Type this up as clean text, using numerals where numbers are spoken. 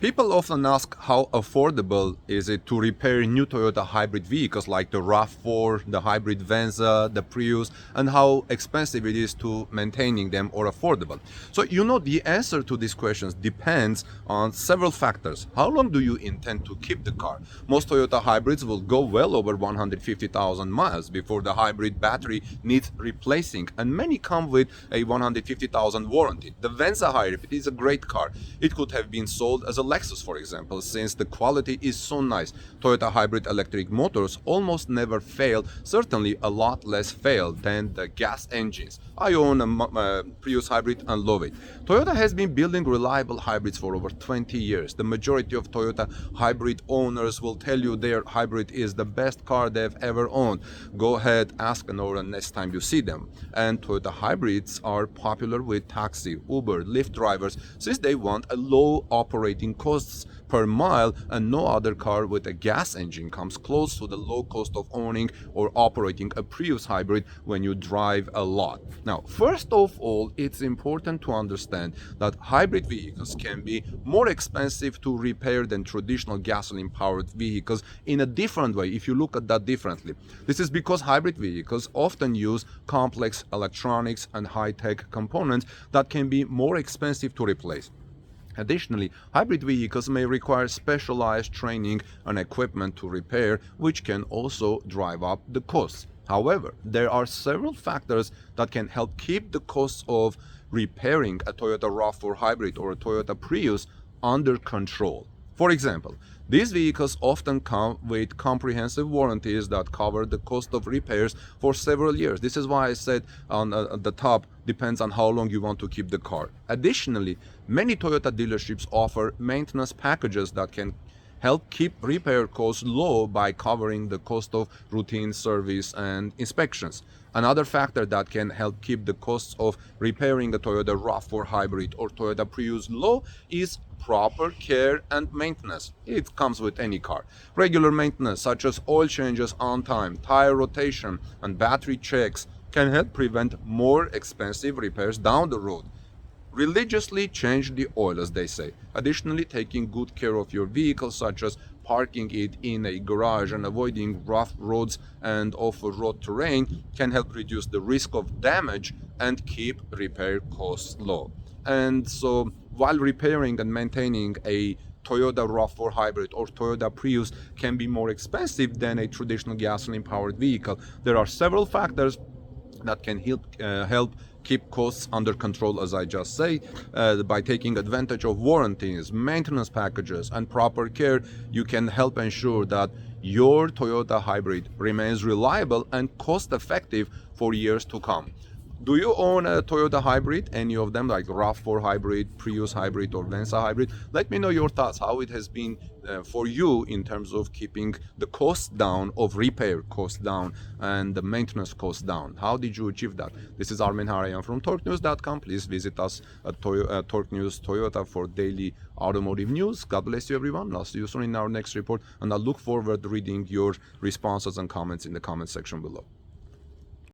People often ask how affordable is it to repair new Toyota hybrid vehicles like the RAV4, the hybrid Venza, the Prius, and how expensive it is to maintaining them or affordable. So the answer to these questions depends on several factors. How long do you intend to keep the car? Most Toyota hybrids will go well over 150,000 miles before the hybrid battery needs replacing, and many come with a 150,000 warranty. The Venza hybrid is a great car. It could have been sold as a Lexus, for example, since the quality is so nice. Toyota hybrid electric motors almost never fail, certainly a lot less fail than the gas engines. I own a Prius hybrid and love it. Toyota has been building reliable hybrids for over 20 years. The majority of Toyota hybrid owners will tell you their hybrid is the best car they've ever owned. Go ahead, ask an owner next time you see them. And Toyota hybrids are popular with taxi, Uber, Lyft drivers since they want a low operating costs per mile, and no other car with a gas engine comes close to the low cost of owning or operating a Prius hybrid when you drive a lot. Now, first of all, it's important to understand that hybrid vehicles can be more expensive to repair than traditional gasoline-powered vehicles in a different way if you look at that differently. This is because hybrid vehicles often use complex electronics and high-tech components that can be more expensive to replace. Additionally, hybrid vehicles may require specialized training and equipment to repair, which can also drive up the costs. However, there are several factors that can help keep the costs of repairing a Toyota RAV4 Hybrid or a Toyota Prius under control. For example, these vehicles often come with comprehensive warranties that cover the cost of repairs for several years. This is why I said at the top, depends on how long you want to keep the car. Additionally, many Toyota dealerships offer maintenance packages that can help keep repair costs low by covering the cost of routine service and inspections. Another factor that can help keep the costs of repairing a Toyota RAV4 Hybrid or Toyota Prius low is proper care and maintenance. It comes with any car. Regular maintenance such as oil changes on time, tire rotation, and battery checks can help prevent more expensive repairs down the road. Religiously change the oil, as they say. Additionally, taking good care of your vehicle, such as parking it in a garage and avoiding rough roads and off-road terrain, can help reduce the risk of damage and keep repair costs low. And so, while repairing and maintaining a Toyota RAV4 Hybrid or Toyota Prius can be more expensive than a traditional gasoline-powered vehicle, there are several factors that can help keep costs under control, as I just said. By taking advantage of warranties, maintenance packages, and proper care, you can help ensure that your Toyota hybrid remains reliable and cost-effective for years to come. Do you own a Toyota hybrid, any of them, like RAV4 Hybrid, Prius Hybrid, or Venza Hybrid? Let me know your thoughts, how it has been for you in terms of keeping the cost down, of repair costs down, and the maintenance costs down. How did you achieve that? This is Armen Harayan from TorqueNews.com. Please visit us at Torque News Toyota for daily automotive news. God bless you, everyone. I'll see you soon in our next report, and I look forward to reading your responses and comments in the comment section below.